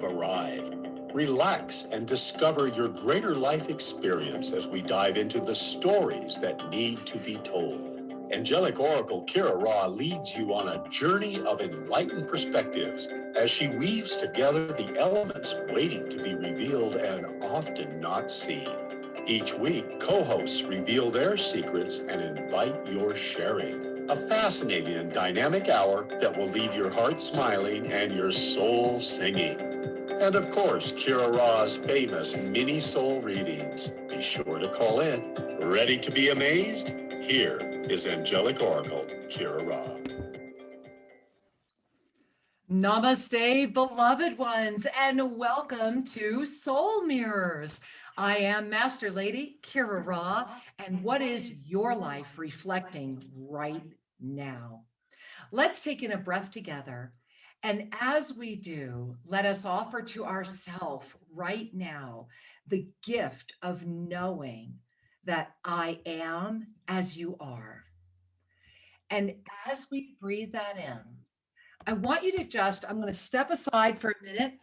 arrived. Relax and discover your greater life experience as we dive into the stories that need to be told. Angelic Oracle Kira Ra leads you on a journey of enlightened perspectives as she weaves together the elements waiting to be revealed and often not seen. Each week, co-hosts reveal their secrets and invite your sharing. A fascinating and dynamic hour that will leave your heart smiling and your soul singing. And of course, Kira Ra's famous mini soul readings. Be sure to call in. Ready to be amazed? Here is Angelic Oracle, Kira Ra. Namaste, beloved ones, and welcome to Soul Mirrors. I am Master Lady Kira Ra, and what is your life reflecting right now? Let's take in a breath together. And as we do, let us offer to ourselves right now the gift of knowing that I am as you are. And as we breathe that in, I want you to I'm going to step aside for a minute.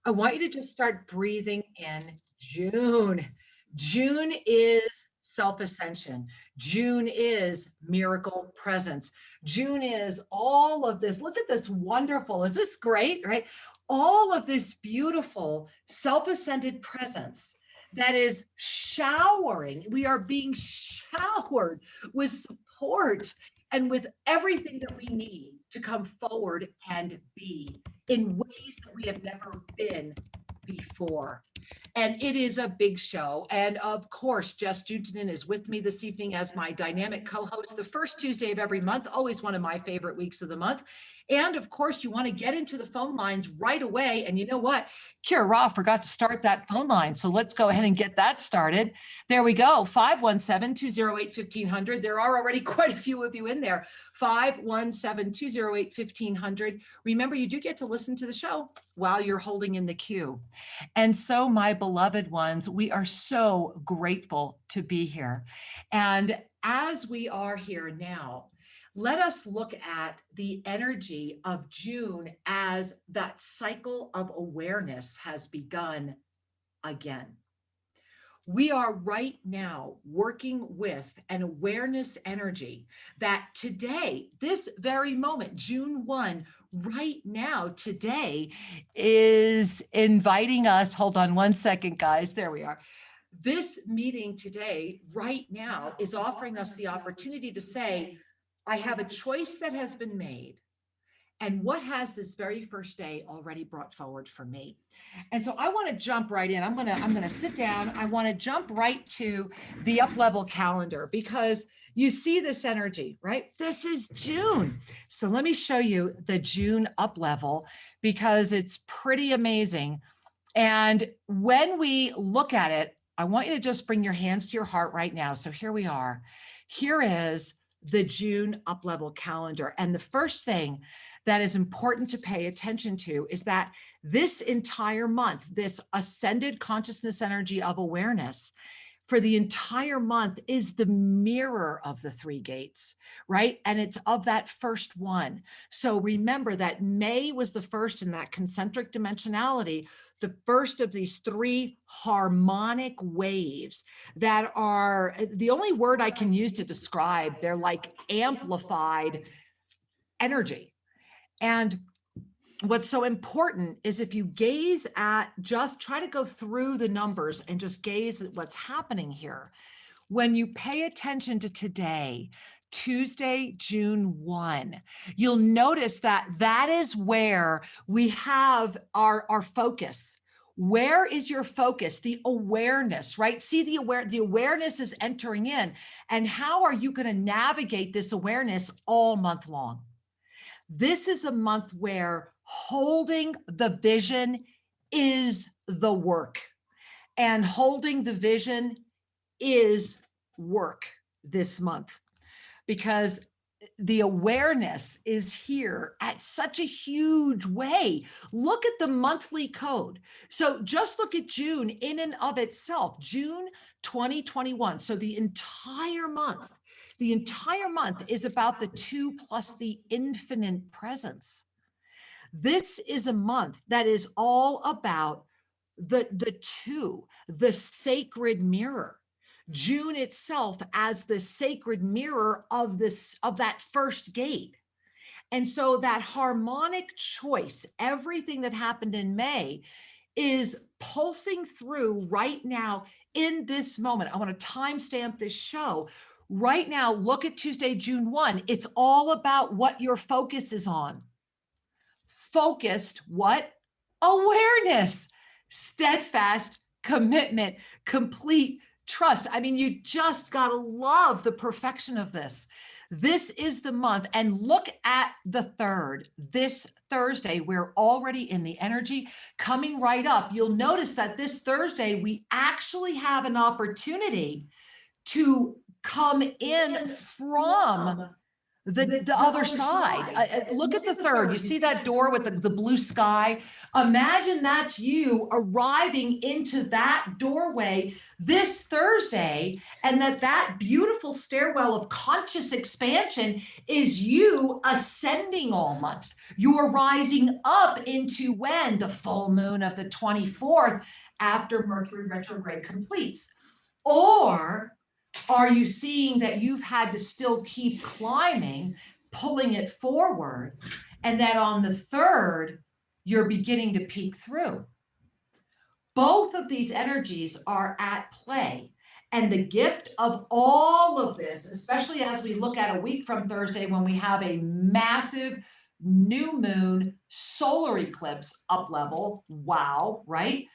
I want you to just start breathing in June. June is self ascension. June is miracle presence. June is all of this. Look at this wonderful. Is this great? Right? All of this beautiful self ascended presence that is showering. We are being showered with support and with everything that we need to come forward and be in ways that we have never been before. And it is a big show. And of course, Jess Juntanen is with me this evening as my dynamic co-host, the first Tuesday of every month, always one of my favorite weeks of the month. And of course, you want to get into the phone lines right away. And you know what? Kira Ra forgot to start that phone line. So let's go ahead and get that started. There we go. 517-208-1500. There are already quite a few of you in there. 517-208-1500. Remember, you do get to listen to the show while you're holding in the queue. And so, my beloved ones, we are so grateful to be here. And as we are here now, let us look at the energy of June as that cycle of awareness has begun again. We are right now working with an awareness energy that today, this very moment, June 1, right now, today, is inviting us. Hold on one second, guys. There we are. This meeting today, right now, is offering us the opportunity to say, I have a choice that has been made. And what has this very first day already brought forward for me? And so I want to jump right in. I'm gonna sit down. I want to jump right to the up level calendar because you see this energy, right? This is June. So let me show you the June up level because it's pretty amazing. And when we look at it, I want you to just bring your hands to your heart right now. So here we are. Here is the June up level calendar. And the first thing that is important to pay attention to is that this entire month, this ascended consciousness energy of awareness for the entire month is the mirror of the three gates, right? And it's of that first one. So remember that May was the first in that concentric dimensionality, the first of these three harmonic waves that are the only word I can use to describe, they're like amplified energy. And what's so important is if you gaze at, just try to go through the numbers and just gaze at what's happening here. When you pay attention to today, Tuesday, June 1, you'll notice that that is where we have our focus. Where is your focus? The awareness, right? See the awareness is entering in. And how are you going to navigate this awareness all month long? This is a month where holding the vision is the work, and holding the vision is work this month because the awareness is here at such a huge way. Look at the monthly code. So just look at June in and of itself, June 2021. So the entire month is about the two plus the infinite presence. This is a month that is all about the two, the sacred mirror. June itself as the sacred mirror of that first gate. And so that harmonic choice, everything that happened in May is pulsing through right now in this moment. I want to timestamp this show. Right now, look at Tuesday, June 1. It's all about what your focus is on. Focused, what? Awareness, steadfast commitment, complete trust. I mean, you just got to love the perfection of this. This is the month. And look at the 3rd, this Thursday. We're already in the energy coming right up. You'll notice that this Thursday, we actually have an opportunity to come in from the other side. Look at the 3rd. You see that door with the blue sky? Imagine that's you arriving into that doorway this Thursday, and that beautiful stairwell of conscious expansion is you ascending all month. You're rising up into when? The full moon of the 24th after Mercury retrograde completes. Or are you seeing that you've had to still keep climbing, pulling it forward, and that on the 3rd, you're beginning to peek through? Both of these energies are at play. And the gift of all of this, especially as we look at a week from Thursday when we have a massive new moon solar eclipse up level. Wow, right?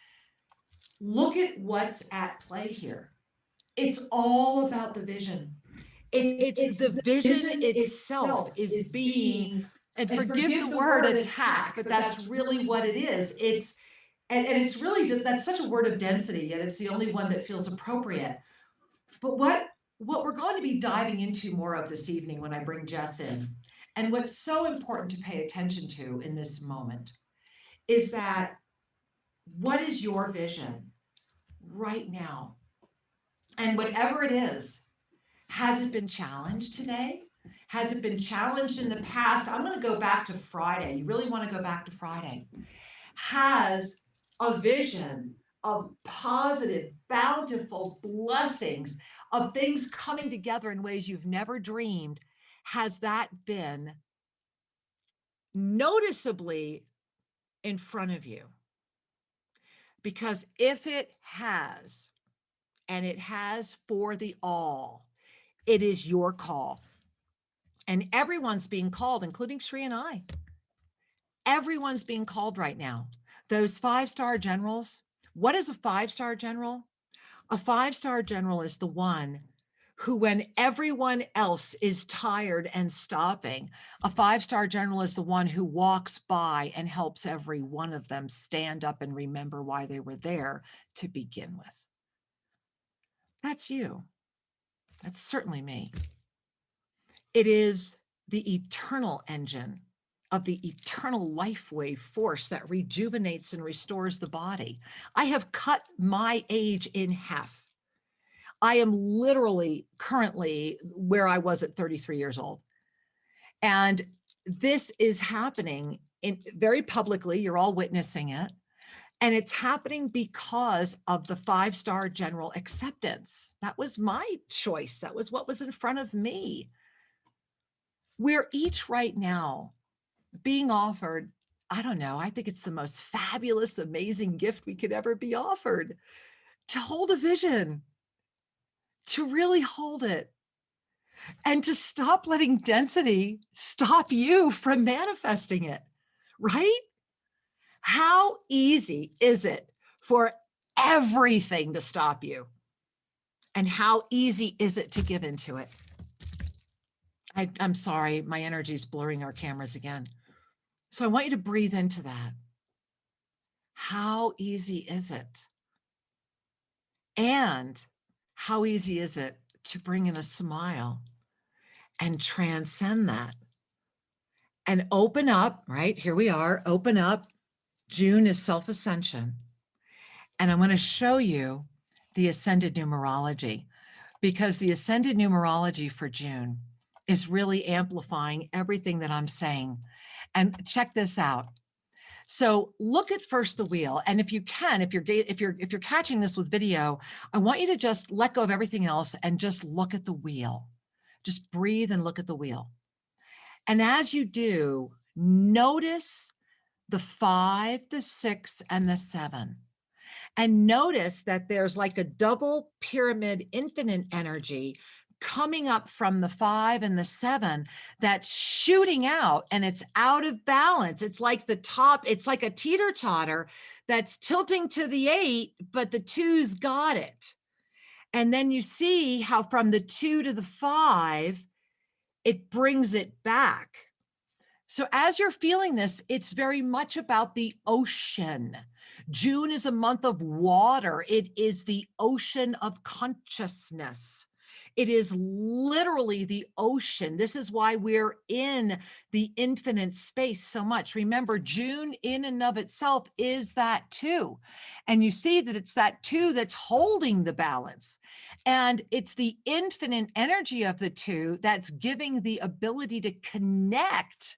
Look at what's at play here. It's all about the vision. It's the vision itself is being, and forgive the word attack, but that's really what it is. And it's really, that's such a word of density, yet it's the only one that feels appropriate. But what we're going to be diving into more of this evening when I bring Jess in, and what's so important to pay attention to in this moment, is that what is your vision right now? And whatever it is, has it been challenged today? Has it been challenged in the past? I'm going to go back to Friday. You really want to go back to Friday. Has a vision of positive, bountiful blessings, of things coming together in ways you've never dreamed, has that been noticeably in front of you? Because if it has, and it has for the all, it is your call. And everyone's being called, including Sri and I. Everyone's being called right now. Those 5-star generals, what is a 5-star general? A 5-star general is the one who, when everyone else is tired and stopping, a 5-star general is the one who walks by and helps every one of them stand up and remember why they were there to begin with. That's you. That's certainly me. It is the eternal engine of the eternal life wave force that rejuvenates and restores the body. I have cut my age in half. I am literally currently where I was at 33 years old. And this is happening very publicly. You're all witnessing it. And it's happening because of the 5-star general acceptance. That was my choice. That was what was in front of me. We're each right now being offered, I don't know, I think it's the most fabulous, amazing gift we could ever be offered, to hold a vision, to really hold it, and to stop letting density stop you from manifesting it, right? How easy is it for everything to stop you? And how easy is it to give into it? I'm sorry, my energy is blurring our cameras again. So I want you to breathe into that. How easy is it? And how easy is it to bring in a smile and transcend that and open up, right? Here we are, open up. June is self-ascension. And I'm going to show you the ascended numerology, because the ascended numerology for June is really amplifying everything that I'm saying. And check this out. So look at first the wheel, and if you can, if you're catching this with video, I want you to just let go of everything else and just look at the wheel. Just breathe and look at the wheel. And as you do, notice the 5, the 6, and the 7. And notice that there's like a double pyramid infinite energy coming up from the 5 and the 7 that's shooting out, and it's out of balance. It's like the top, it's like a teeter totter that's tilting to the 8, but the 2's got it. And then you see how from the 2 to the 5, it brings it back. So, as you're feeling this, it's very much about the ocean. June is a month of water, it is the ocean of consciousness. It is literally the ocean. This is why we're in the infinite space so much. Remember, June in and of itself is that too. And you see that it's that two that's holding the balance. And it's the infinite energy of the two that's giving the ability to connect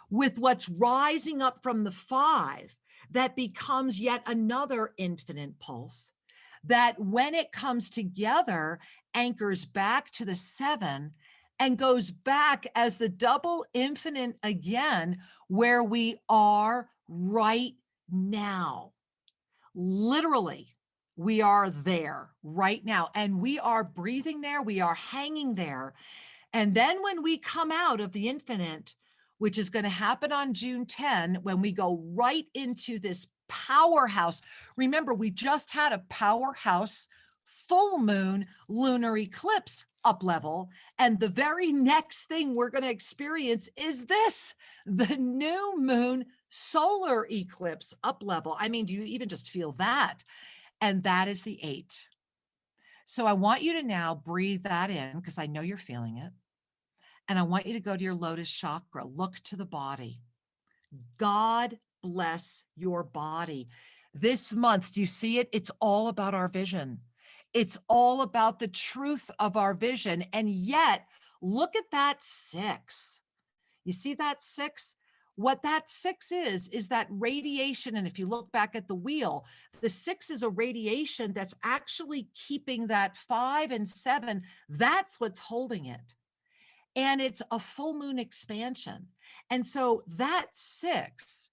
with what's rising up from the 5 that becomes yet another infinite pulse that when it comes together anchors back to the 7 and goes back as the double infinite again where we are right now. Literally, we are there right now, and we are breathing there, we are hanging there. And then when we come out of the infinite, which is going to happen on June 10, when we go right into this powerhouse. Remember, we just had a powerhouse full moon lunar eclipse up level. And the very next thing we're going to experience is this, the new moon solar eclipse up level. I mean, do you even just feel that? And that is the 8. So I want you to now breathe that in because I know you're feeling it. And I want you to go to your lotus chakra, look to the body. God bless your body. This month, do you see it? It's all about our vision. It's all about the truth of our vision. And yet, look at that 6. You see that 6? What that 6 is that radiation. And if you look back at the wheel, the 6 is a radiation that's actually keeping that 5 and 7. That's what's holding it. And it's a full moon expansion. And so that 6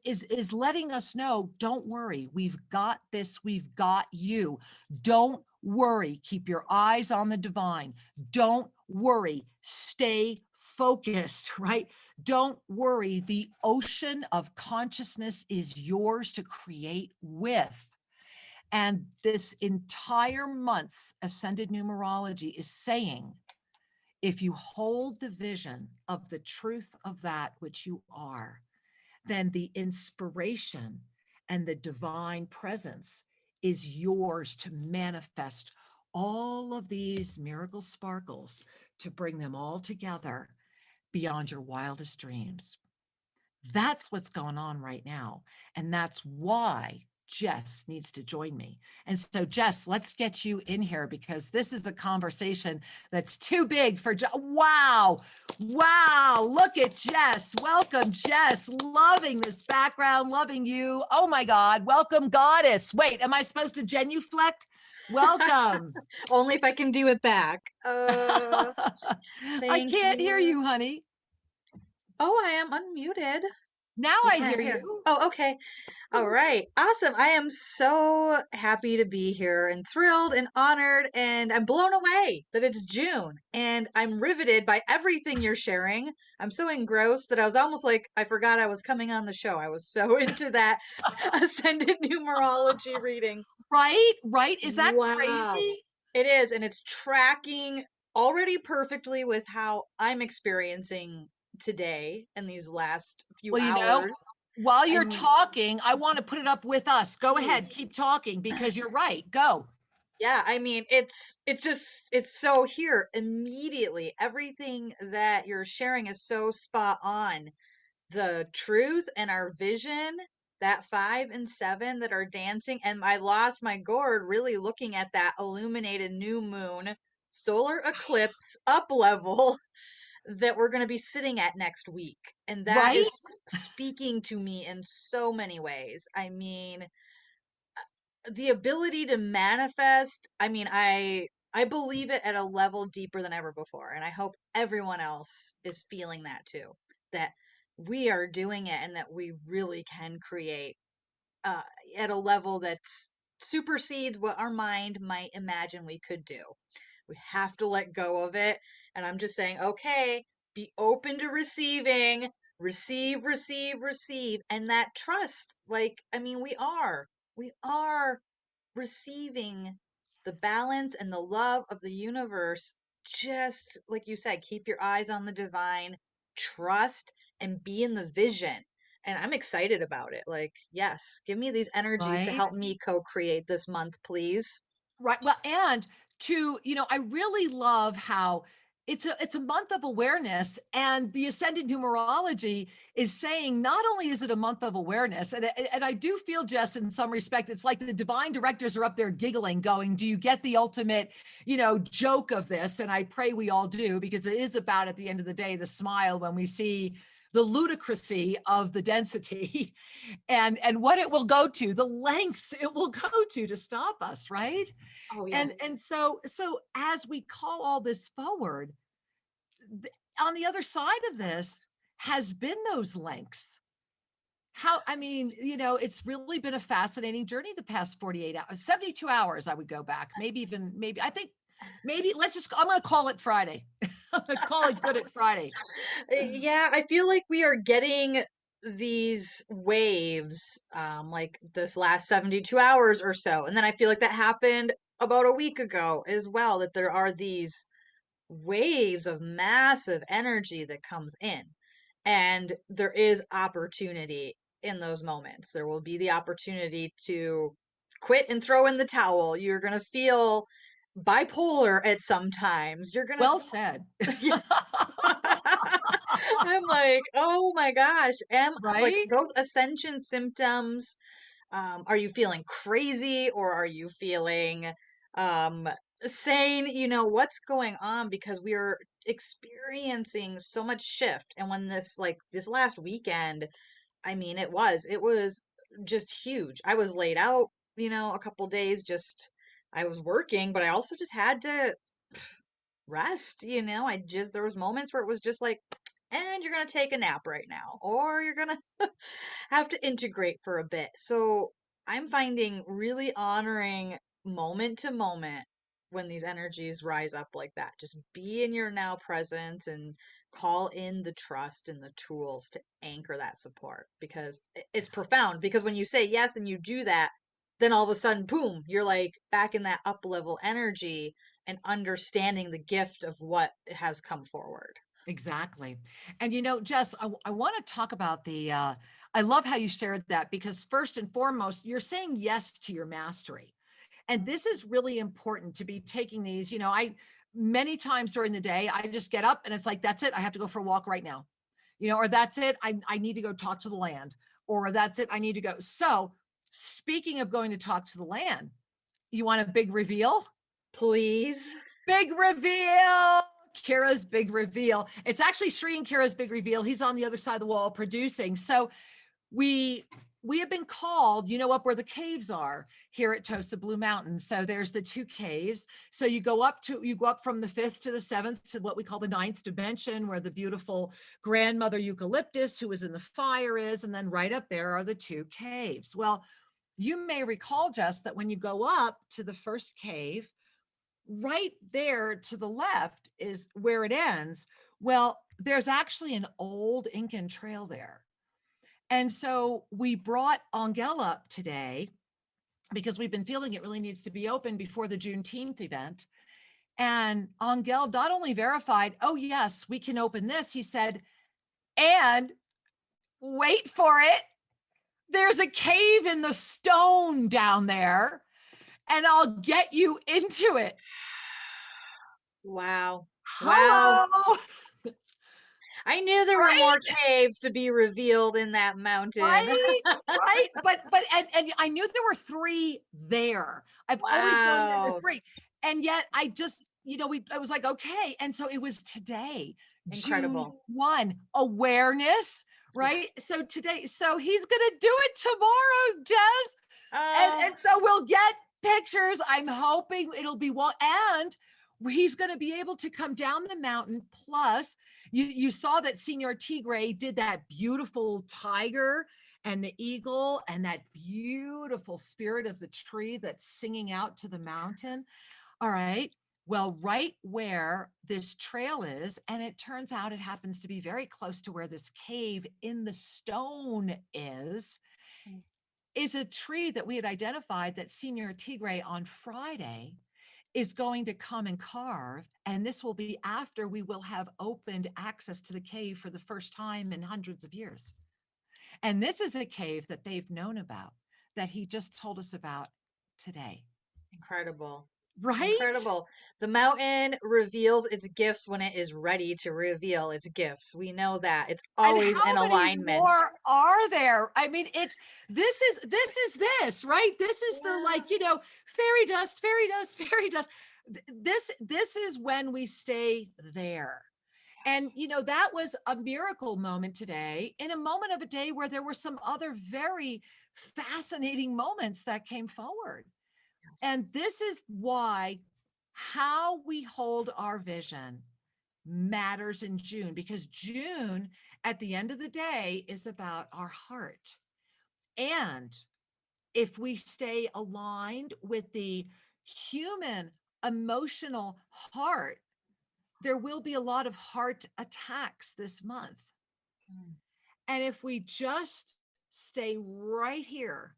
is letting us know, don't worry, we've got this, we've got you. Don't worry, keep your eyes on the divine. Don't worry, stay focused, right? Don't worry, the ocean of consciousness is yours to create with. And this entire month's ascended numerology is saying, if you hold the vision of the truth of that which you are, then the inspiration and the divine presence is yours to manifest all of these miracle sparkles, to bring them all together beyond your wildest dreams. That's what's going on right now. And that's why Jess needs to join me. And so, Jess, let's get you in here because this is a conversation that's too big for Wow. Wow. Look at Jess. Welcome, Jess. Loving this background, loving you. Oh my God. Welcome, goddess. Wait, am I supposed to genuflect? Welcome. Only if I can do it back. I Thank can't hear you. you, honey. Oh, I am unmuted. Now You I can't hear hear. you. Oh, okay. All right. Awesome. I am so happy to be here and thrilled and honored, and I'm blown away that it's June and I'm riveted by everything you're sharing. I'm so engrossed that I was almost like I forgot I was coming on the show. I was so into that ascendant numerology reading. Right? Right? Is that Wow. crazy? It is, and it's tracking already perfectly with how I'm experiencing today and these last few Well, hours. while you're I'm talking, I want to put it up with us. Go ahead, please. keep talking because you're right. Go. Yeah, I mean, it's just it's so here immediately. Everything that you're sharing is so spot on. The truth and our vision, that 5 and 7 that are dancing, and I lost my gourd really looking at that illuminated new moon solar eclipse up level that we're going to be sitting at next week. And that Right? is speaking to me in so many ways. I mean, the ability to manifest, I mean, I believe it at a level deeper than ever before, and I hope everyone else is feeling that too, that we are doing it and that we really can create uh at a level that supersedes what our mind might imagine we could do. We have to let go of it, and I'm just saying, okay, be open to receiving, receive, receive, receive, and that trust, like, I mean, we are receiving the balance and the love of the universe. Just like you said, keep your eyes on the divine, trust, and be in the vision. And I'm excited about it. Like, yes, give me these energies to Right? help me co-create this month, please. Right. Well, and I really love how it's a month of awareness, and the ascendant numerology is saying not only is it a month of awareness, and I do feel, Jess, in some respect, it's like the divine directors are up there giggling, going, "Do you get the ultimate, joke of this?" And I pray we all do, because it is about, at the end of the day, the smile when we see the ludicrousy of the density and what it will go to, the lengths it will go to stop us, right? Oh yeah. And so as we call all this forward, on the other side of this has been those links. How, I mean, it's really been a fascinating journey the past 48 hours, 72 hours. I would go back, maybe, I think, maybe I'm going to call it Friday. I'm going to call it good at Friday. Yeah, I feel like we are getting these waves, like this last 72 hours or so. And then I feel like that happened about a week ago as well, that there are these waves of massive energy that comes in. And there is opportunity in those moments. There will be the opportunity to quit and throw in the towel. You're going to feel bipolar at some times. You're going Well to said. I'm like, oh my gosh. Like Right? those ascension symptoms, are you feeling crazy or are you feeling um sane? What's going on? Because we are experiencing so much shift. And when this last weekend, I mean, it was just huge. I was laid out, a couple days, just I was working, but I also just had to rest. There was moments where it was just like, and you're going to take a nap right now, or you're going to have to integrate for a bit. So I'm finding really honoring moment to moment when these energies rise up like that. Just be in your now presence and call in the trust and the tools to anchor that support, because it's profound. Because when you say yes and you do that, then all of a sudden, boom, you're like back in that up level energy and understanding the gift of what has come forward. Exactly. And Jess, I want to talk about I love how you shared that, because first and foremost, you're saying yes to your mastery. And this is really important, to be taking these. Many times during the day, I just get up and it's like, that's it. I have to go for a walk right now, or that's it. I need to go talk to the land, or that's it. I need to go. So, speaking of going to talk to the land, you want a big reveal? Please. Big reveal. Kira's big reveal. It's actually Sri and Kira's big reveal. He's on the other side of the wall producing. So we have been called, up where the caves are here at Tosa Blue Mountain. So there's the two caves. So you go up from the fifth to the seventh to what we call the ninth dimension, where the beautiful grandmother eucalyptus who was in the fire is. And then right up there are the two caves. Well, you may recall, Jess, that when you go up to the first cave, right there to the left is where it ends. Well, there's actually an old Incan trail there. And so we brought Angel up today because we've been feeling it really needs to be open before the Juneteenth event. And Angel not only verified, oh, yes, we can open this, he said, and wait for it, there's a cave in the stone down there, and I'll get you into it. Wow. Wow. Hello. I knew there were more Right? caves to be revealed in that mountain. Right, right. But I knew there were three there. I've always known there were Wow. three. And yet I just, I was like, okay. And so it was today. June Incredible. 1, awareness, Yeah. right? So today, so he's going to do it tomorrow, Jess. Oh, And so we'll get pictures. I'm hoping it'll be well, and he's going to be able to come down the mountain. Plus, you saw that Senior Tigre did that beautiful tiger and the eagle and that beautiful spirit of the tree that's singing out to the mountain. All right. Well, right where this trail is, and it turns out it happens to be very close to where this cave in the stone is a tree that we had identified that Senior Tigre on Friday is going to come and carve. And this will be after we will have opened access to the cave for the first time in hundreds of years. And this is a cave that they've known about, that he just told us about today. incredible. Right? Incredible. The mountain reveals its gifts when it is ready to reveal its gifts. We know that. It's And always how in many alignment. more are there? I mean, it's this, right? This is the, like, Yes. fairy dust, fairy dust, fairy dust. This is when we stay there. And Yes. that was a miracle moment today, in a moment of a day where there were some other very fascinating moments that came forward. Yes. And this is why how we hold our vision matters in June, because June, at the end of the day, is about our heart. And if we stay aligned with the human emotional heart, there will be a lot of heart attacks this month. Mm. And if we just stay right here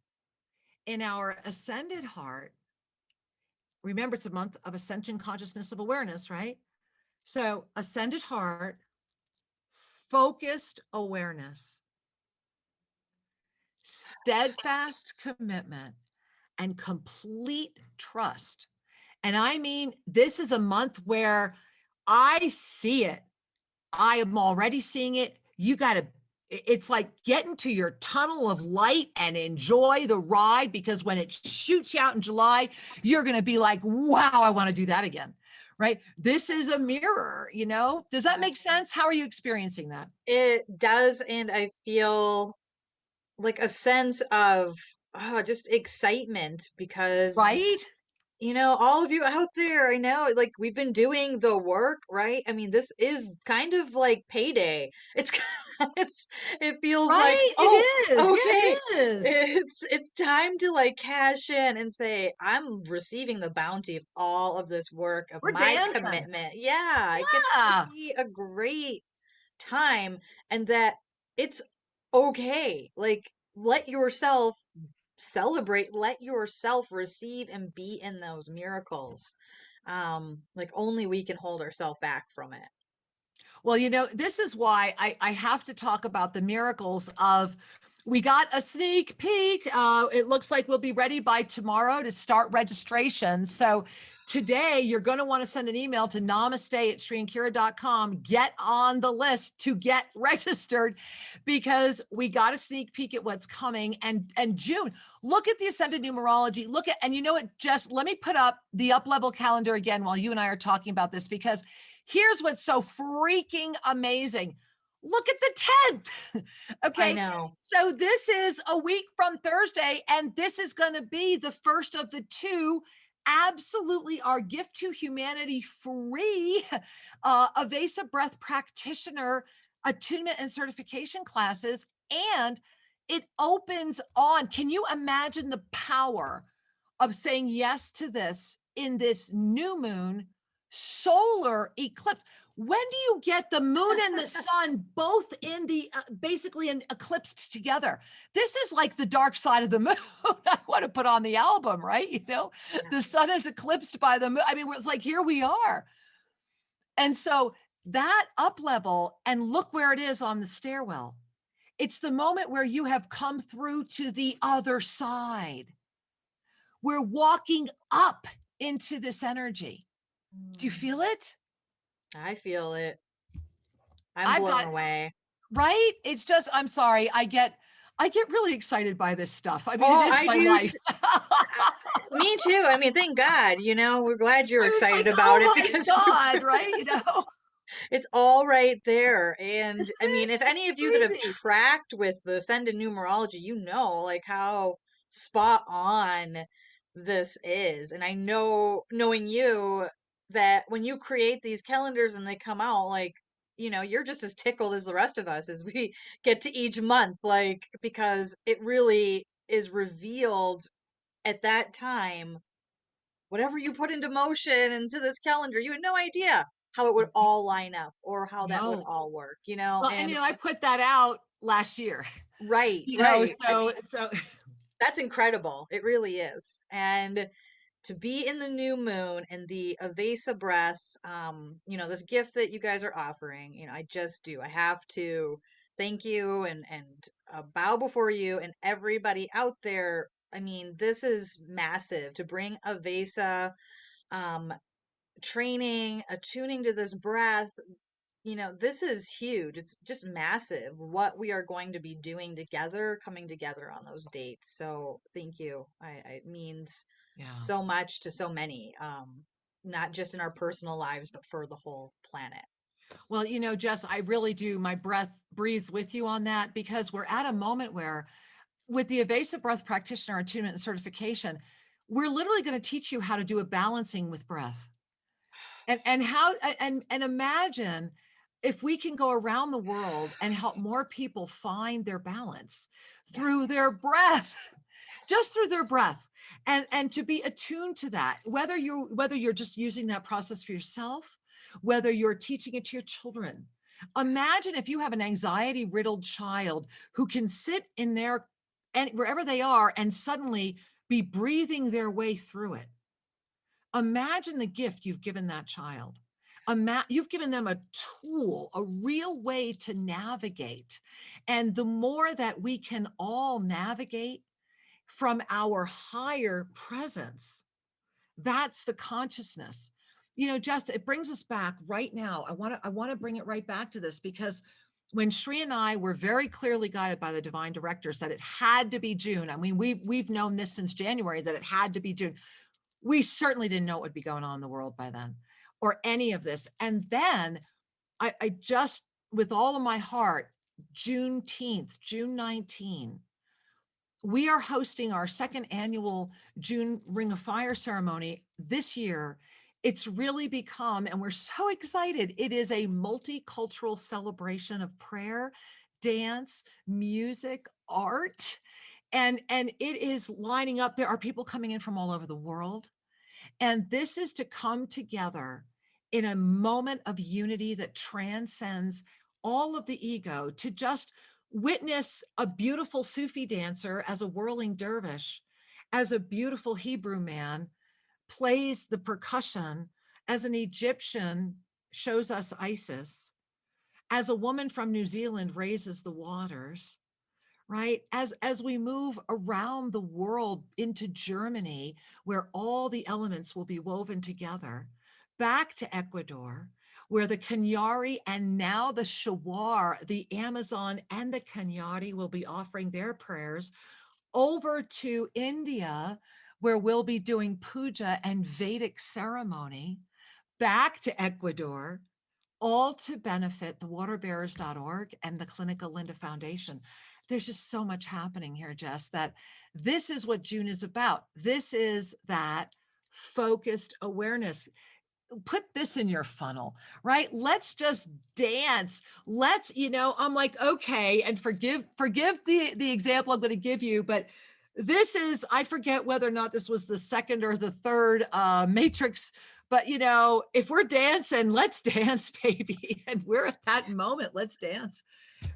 in our ascended heart, remember it's a month of ascension consciousness of awareness, right? So, ascended heart, focused awareness, steadfast commitment, and complete trust. And I mean, this is a month where I see it. I am already seeing it. You got to, it's like get into your tunnel of light and enjoy the ride, because when it shoots you out in July, you're going to be like, wow, I want to do that again. Right? This is a mirror, Does that make Yes. sense? How are you experiencing that? It does. And I feel like a sense of just excitement because Right? all of you out there, I know, like we've been doing the work, right? I mean, this is kind of like payday. It's it feels like, Right? oh, It is. Yeah, okay, it is. it's time to like cash in and say, I'm receiving the bounty of all of this work, of We're my dancing. commitment. Yeah, it gets to Yeah. be a great time, and that it's okay. Like, let yourself celebrate, let yourself receive and be in those miracles. Like only we can hold ourselves back from it. Well, this is why I have to talk about the miracles of, we got a sneak peek. It looks like we'll be ready by tomorrow to start registration. So today you're going to want to send an email to namaste@shriankira.com. Get on the list to get registered, because we got a sneak peek at what's coming. And June, look at the ascended numerology. Look at, and just let me put up the up level calendar again while you and I are talking about this, because here's what's so freaking amazing. Look at the 10th. I Okay. know. So this is a week from Thursday, and this is going to be the first of the two absolutely our gift to humanity free Avesa Breath Practitioner attunement and certification classes. And it opens on, can you imagine the power of saying yes to this in this new moon solar eclipse? When do you get the moon and the sun both in the basically eclipsed together? This is like the dark side of the moon. I want to put on the album, right? The Yes. sun is eclipsed by the moon. I mean, it's like, here we are. And so that up level, and look where it is on the stairwell. It's the moment where you have come through to the other side. We're walking up into this energy. Do you Mm, feel it? I feel it. I'm I've blown got, away. right? It's just, I'm sorry. I get really excited by this stuff. I mean, it Oh, is I my do. life. Me too. I mean, thank God, we're glad you're I was excited like, about oh it my because God, right? It's all right there. And I mean, if It's any of you that have crazy. tracked with the Send in numerology, you know, like how spot on this is. And I know, knowing you, that when you create these calendars and they come out, like, you know, you're just as tickled as the rest of us as we get to each month, like, because it really is revealed at that time. Whatever you put into motion into this calendar, you had no idea how it would all line up or how that would No. all work, you know? Well, and And I put that out last year, right, right. I mean, so that's incredible. It really is. And to be in the new moon and the Avesa breath, you know, this gift that you guys are offering, you know, I just do. I have to thank you and bow before you and everybody out there. I mean, this is massive to bring Avesa um training, attuning to this breath. You know, this is huge. It's just massive what we are going to be doing together, coming together on those dates. So thank you. It means yeah. so much to so many, not just in our personal lives, but for the whole planet. Well, Jess, I really do. My breath breathes with you on that because we're at a moment where, with the evasive breath practitioner attunement and certification, we're literally going to teach you how to do a balancing with breath. And how and imagine if we can go around the world and help more people find their balance through Yes. their breath, just Yes. through their breath, and to be attuned to that, whether you're just using that process for yourself, whether you're teaching it to your children. Imagine if you have an anxiety riddled child who can sit in their and wherever they are and suddenly be breathing their way through it. Imagine the gift you've given that child. You've given them a tool, a real way to navigate. And the more that we can all navigate from our higher presence, that's the consciousness. Just it brings us back right now. I want to bring it right back to this because when Shri and I were very clearly guided by the divine directors that it had to be June. I mean, we've known this since January that it had to be June. We certainly didn't know what would be going on in the world by then or any of this. And then I just, with all of my heart, Juneteenth, June 19, we are hosting our second annual June Ring of Fire ceremony this year. It's really become, and we're so excited, it is a multicultural celebration of prayer, dance, music, art. And it is lining up. There are people coming in from all over the world. And this is to come together in a moment of unity that transcends all of the ego, to just witness a beautiful Sufi dancer as a whirling dervish, as a beautiful Hebrew man plays the percussion, as an Egyptian shows us Isis, as a woman from New Zealand raises the waters, right? As we move around the world into Germany, where all the elements will be woven together, back to Ecuador, where the Cañari and now the Shuar, the Amazon and the Cañari will be offering their prayers, over to India, where we'll be doing puja and Vedic ceremony, back to Ecuador, all to benefit the waterbearers.org and the Clinica Linda Foundation. There's just so much happening here, Jess, that this is what June is about. This is that focused awareness. Put this in your funnel, right? Let's just dance. I'm like, okay, and forgive the example I'm going to give you, but this is, I forget whether or not this was the second or the third Matrix, but if we're dancing, let's dance, baby. And we're at that moment, let's dance,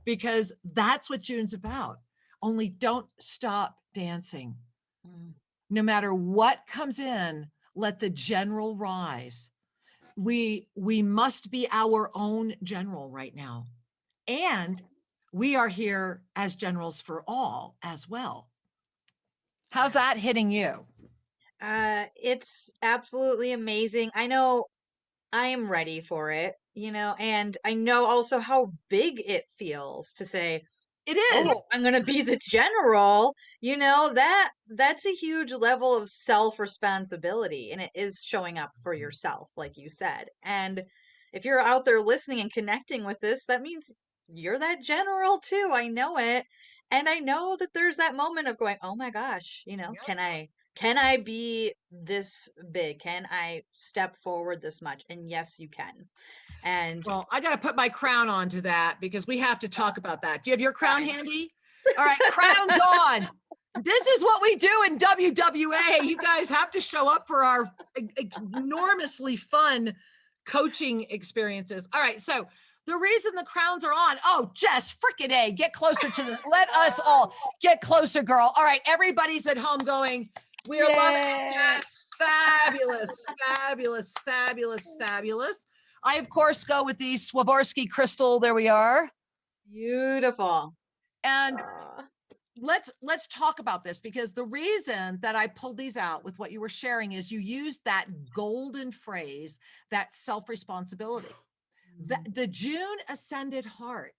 because that's what June's about. Only don't stop dancing. Mm. No matter what comes in, let the general rise. We must be our own general right now, and we are here as generals for all as well. How's Yeah. that hitting you? It's absolutely amazing. I know I am ready for it, you know, and I know also how big it feels to say, It is. "Oh, I'm going to be the general." You know, that's a huge level of self-responsibility, and it is showing up for yourself, like you said. And if you're out there listening and connecting with this, that means you're that general too. I know it. And I know that there's that moment of going, "Oh my gosh, Yep. can I be this big? Can I step forward this much?" And yes, you can. And Well, I got to put my crown onto that because we have to talk about that. Do you have your crown fine. handy? All right, crown's on. This is what we do in WWA. You guys have to show up for our enormously fun coaching experiences. All right, so the reason the crowns are on, oh, Jess, frickin' A, get closer to the, let us all get closer, girl. All right, everybody's at home going, we are loving it, Yay. Jess. Fabulous, fabulous, fabulous, fabulous. I, of course, go with the Swarovski crystal. There we are. Beautiful. And Aw. let's talk about this because the reason that I pulled these out with what you were sharing is you used that golden phrase, that self-responsibility. The June ascended heart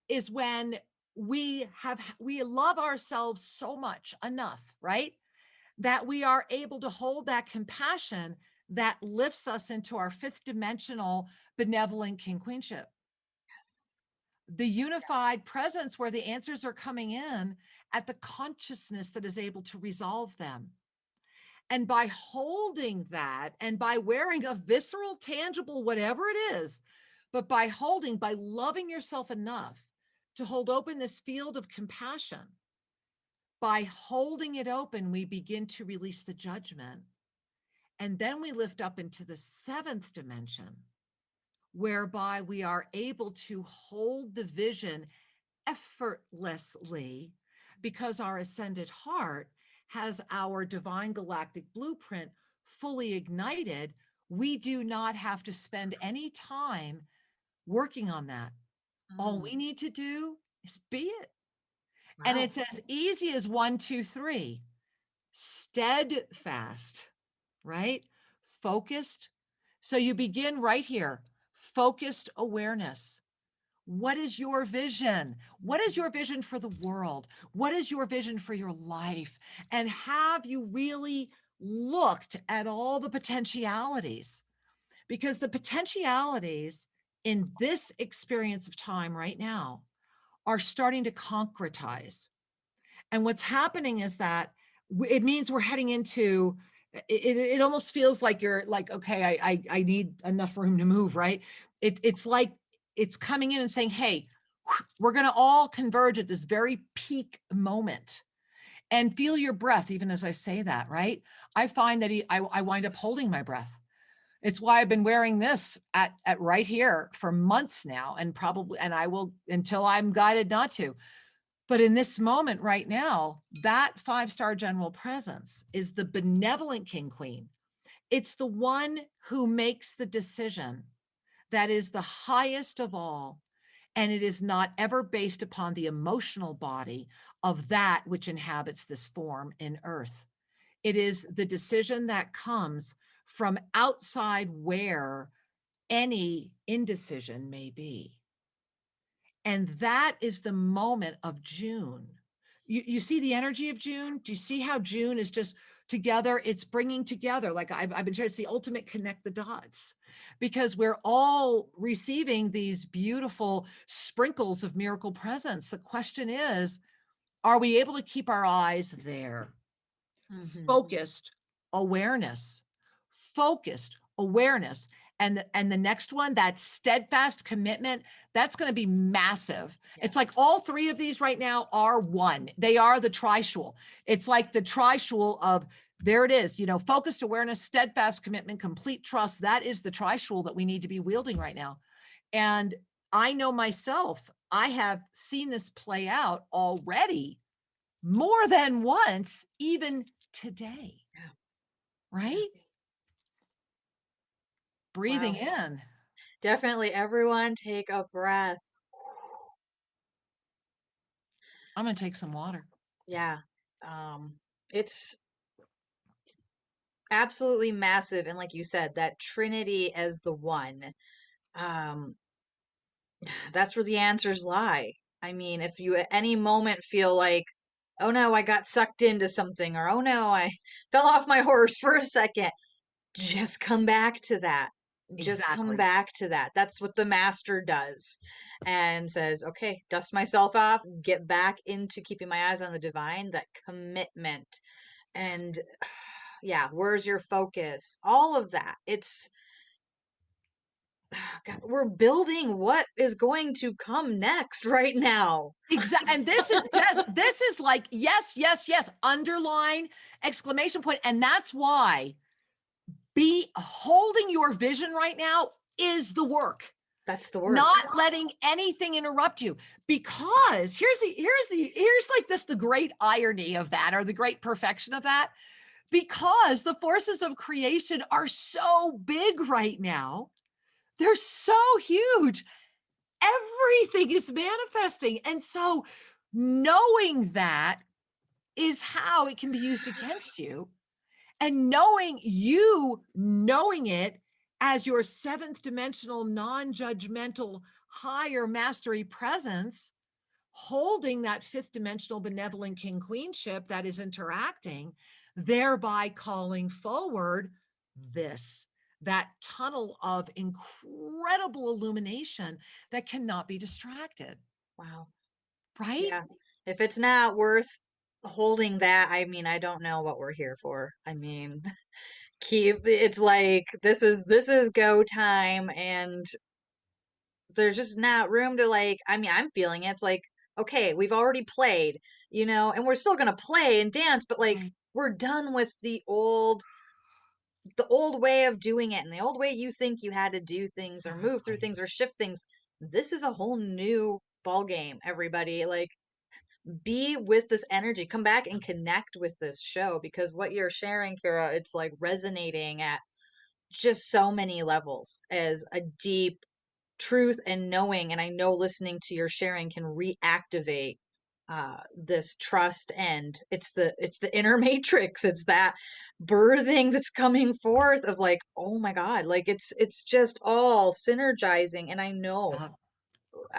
is when we love ourselves so much enough, right? That we are able to hold that compassion that lifts us into our fifth dimensional benevolent king queenship, Yes. the unified presence where the answers are coming in at the consciousness that is able to resolve them. And by holding that and by wearing a visceral, tangible, whatever it is, but by loving yourself enough to hold open this field of compassion, by holding it open, we begin to release the judgment. And then we lift up into the seventh dimension, whereby we are able to hold the vision effortlessly because our ascended heart has our divine galactic blueprint fully ignited. We do not have to spend any time working on that. All we Mm. need to do is be it. And Wow. it's as easy as 1, 2, 3. Steadfast, right? Focused. So you begin right here. Focused awareness. What is your vision? What is your vision for the world? What is your vision for your life? And have you really looked at all the potentialities? Because the potentialities in this experience of time right now are starting to concretize. And what's happening is that it means we're heading into it almost feels like you're like, okay, I need enough room to move, right? It's like it's coming in and saying, hey, we're going to all converge at this very peak moment and feel your breath, even as I say that, right? I find that I wind up holding my breath. It's why I've been wearing this at right here for months now, and I will until I'm guided not to. But in this moment right now, that 5-star general presence is the benevolent king queen. It's the one who makes the decision that is the highest of all. And it is not ever based upon the emotional body of that which inhabits this form in earth. It is the decision that comes from outside where any indecision may be. And that is the moment of June. You see the energy of June? Do you see how June is just together? It's bringing together, like I've been trying to see ultimate connect the dots, because we're all receiving these beautiful sprinkles of miracle presence. The question is, are we able to keep our eyes there? Mm-hmm. Focused awareness, focused awareness. And the next one, that steadfast commitment, that's going to be massive. Yes. It's like all three of these right now are one. They are the trishul. It's like the trishul of, there it is, focused awareness, steadfast commitment, complete trust. That is the trishul that we need to be wielding right now. And I know myself, I have seen this play out already more than once, even today. Yeah. Right? Breathing Wow. in. Definitely everyone take a breath. I'm going to take some water. Yeah. It's absolutely massive. And like you said, that Trinity as the one, um, that's where the answers lie. I mean, if you at any moment feel like, oh no, I got sucked into something, or oh no, I fell off my horse for a second, just come back to that. just come Exactly. back to that. That's what the master does, and says, okay, dust myself off, get back into keeping my eyes on the divine, that commitment. And yeah, where's your focus? All of that. It's God, we're building what is going to come next right now. Exactly. And this is like, yes, yes, yes, underline, exclamation point. And that's why be holding your vision right now is the work. That's the work. Not letting anything interrupt you, because here's like this, the great irony of that, or the great perfection of that, because the forces of creation are so big right now. They're so huge. Everything is manifesting. And so knowing that is how it can be used against you. And knowing it as your seventh dimensional, non-judgmental, higher mastery presence, holding that fifth dimensional benevolent king queenship that is interacting, thereby calling forward that tunnel of incredible illumination that cannot be distracted. Wow. Right? Yeah. If it's not worth holding that, I mean, I don't know what we're here for. I mean, it's like this is go time, and there's just not room to, like, I mean, I'm feeling it. It's like, okay, we've already played, and we're still gonna play and dance, but like Right. we're done with the old way of doing it, and the old way you think you had to do things or move through Exactly. things or shift things. This is a whole new ball game, everybody. Like, be with this energy, come back and connect with this show, because what you're sharing, Kira, it's like resonating at just so many levels as a deep truth and knowing. And I know listening to your sharing can reactivate this trust, and it's the inner matrix. It's that birthing that's coming forth of, like, oh my God, like it's just all synergizing. And I know Yeah.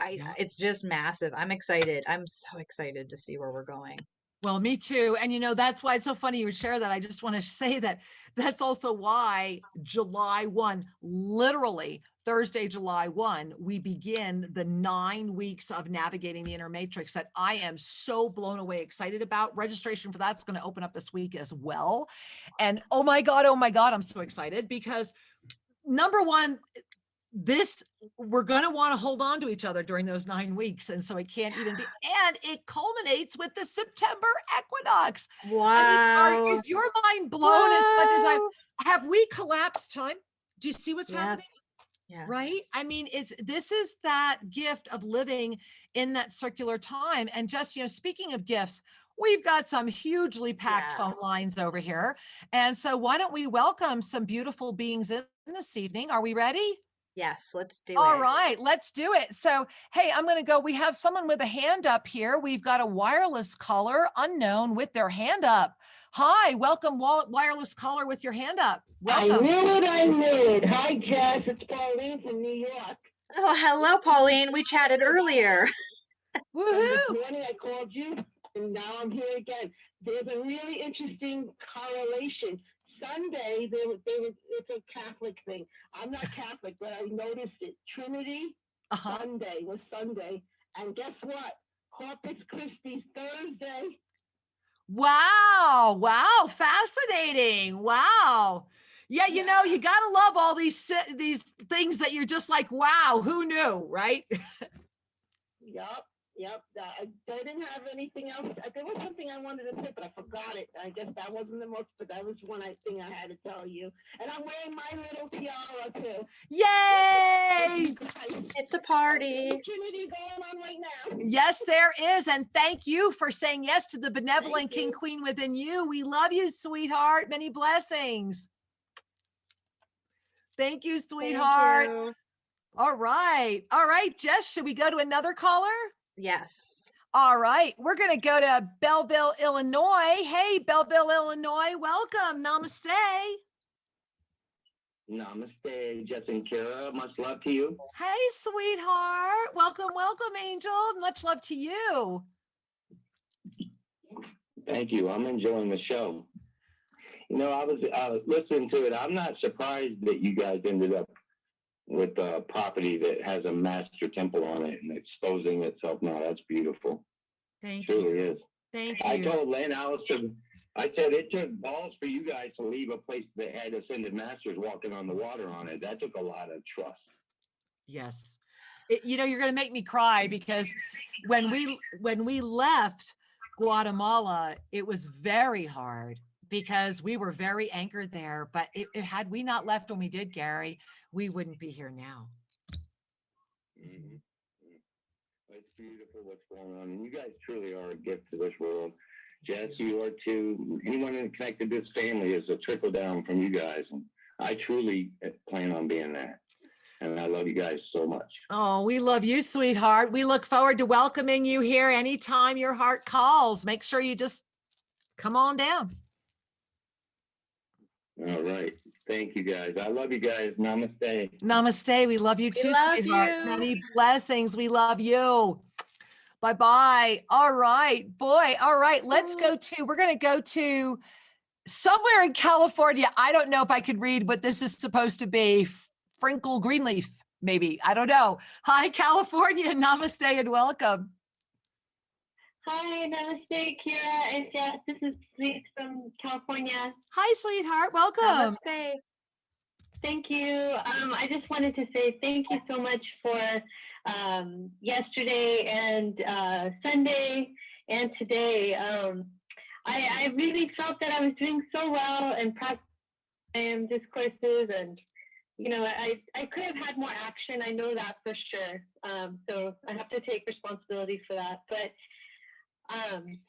Yeah. it's just massive. I'm excited. I'm so excited to see where we're going. Well, me too. And that's why it's so funny you would share that. I just want to say that that's also why July 1, literally Thursday, July 1, we begin the 9 weeks of navigating the inner matrix that I am so blown away excited about. Registration for that's going to open up this week as well. And oh my God, I'm so excited because number one, we're going to want to hold on to each other during those 9 weeks, and so it can't even be, and it culminates with the September equinox. I mean, Wow. is your mind blown as much as Wow. have we collapsed time? Do you see what's happening? Yes. Right? Yes. I mean, this is that gift of living in that circular time. And just, speaking of gifts, we've got some hugely packed phone Yes. lines over here, and so why don't we welcome some beautiful beings in this evening? Are we ready? Yes, let's do All it. right, let's do it. So, hey, I'm going to go. We have someone with a hand up here. We've got a wireless caller, unknown, with their hand up. Hi, welcome, wireless caller with your hand up. I Welcome. knew it, I knew it. Hi, Jess. It's Pauline from New York. Oh, hello, Pauline. We chatted earlier. And this Woohoo! morning I called you, and now I'm here again. There's a really interesting correlation. Sunday, it's a Catholic thing. I'm not Catholic, but I noticed it. Trinity Uh-huh. Sunday was Sunday. And guess what? Corpus Christi Thursday. Wow, fascinating. Wow. Yeah, you got to love all these things that you're just like, wow, who knew, right? Yep. I didn't have anything else. There was something I wanted to say, but I forgot it. I guess that wasn't the most, but that was one thing I had to tell you. And I'm wearing my little tiara too. Yay! It's a party. Trinity going on right now. Yes, there is. And thank you for saying yes to the benevolent Thank you. King Queen within you. We love you, sweetheart. Many blessings. Thank you, sweetheart. Thank you. All right. All right, Jess, should we go to another caller? Yes. All right. We're going to go to Belleville, Illinois. Hey, Belleville, Illinois. Welcome. Namaste. Namaste, Jess and Kira. Much love to you. Hey, sweetheart. Welcome, Angel. Much love to you. Thank you. I'm enjoying the show. I was listening to it. I'm not surprised that you guys ended up with property that has a master temple on it and exposing itself now. That's beautiful. Thank Truly you. is. Thank I you. told Lynn Allison, I said it took balls for you guys to leave a place that had ascended masters walking on the water on it. That took a lot of trust. Yes. You know, you're going to make me cry because when we left Guatemala, it was very hard because we were very anchored there. But had we not left when we did, Gary, we wouldn't be here now. Mm-hmm. It's beautiful what's going on. And you guys truly are a gift to this world. Jess, you are too. Anyone connected to this family is a trickle down from you guys. And I truly plan on being that. And I love you guys so much. Oh, we love you, sweetheart. We look forward to welcoming you here anytime your heart calls. Make sure you just come on down. All right. Thank you, guys. I love you guys. Namaste. Namaste. We love you too, We love sweetheart. you. Many blessings. We love you. Bye-bye. All right, boy. All right, we're going to go to somewhere in California. I don't know if I could read what this is supposed to be. Frinkle Greenleaf, maybe. I don't know. Hi, California. Namaste and welcome. Hi, namaste, Kira and Jess. This is Lise from California. Hi, sweetheart. Welcome. Namaste. Thank you. I just wanted to say thank you so much for yesterday and Sunday and today. I really felt that I was doing so well and practicing discourses, and I could have had more action. I know that for sure. So I have to take responsibility for that. But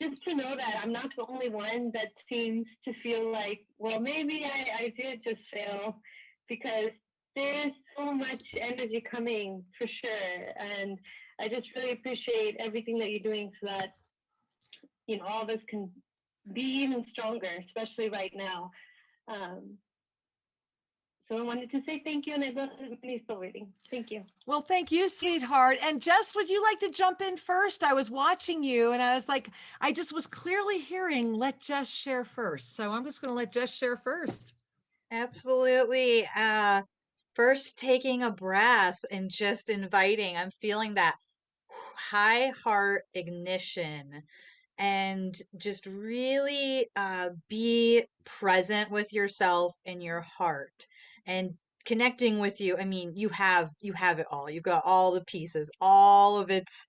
just to know that I'm not the only one that seems to feel like, well, maybe I did just fail, because there is so much energy coming for sure. And I just really appreciate everything that you're doing so that, all of us can be even stronger, especially right now. So I wanted to say thank you, and I love the soul reading. Thank you. Well, thank you, sweetheart. And Jess, would you like to jump in first? I was watching you and I was like, I just was clearly hearing, let Jess share first. So I'm just going to let Jess share first. Absolutely. First taking a breath and just inviting. I'm feeling that high heart ignition, and just really be present with yourself and your heart and connecting with you. I mean, you have it all. You've got all the pieces, all of it's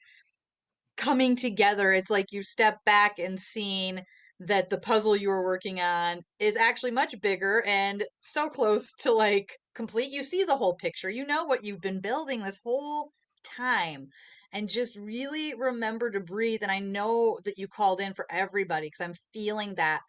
coming together. It's like you step back and seeing that the puzzle you were working on is actually much bigger and so close to like complete. You see the whole picture. You know what you've been building this whole time. And just really remember to breathe. And I know that you called in for everybody because I'm feeling that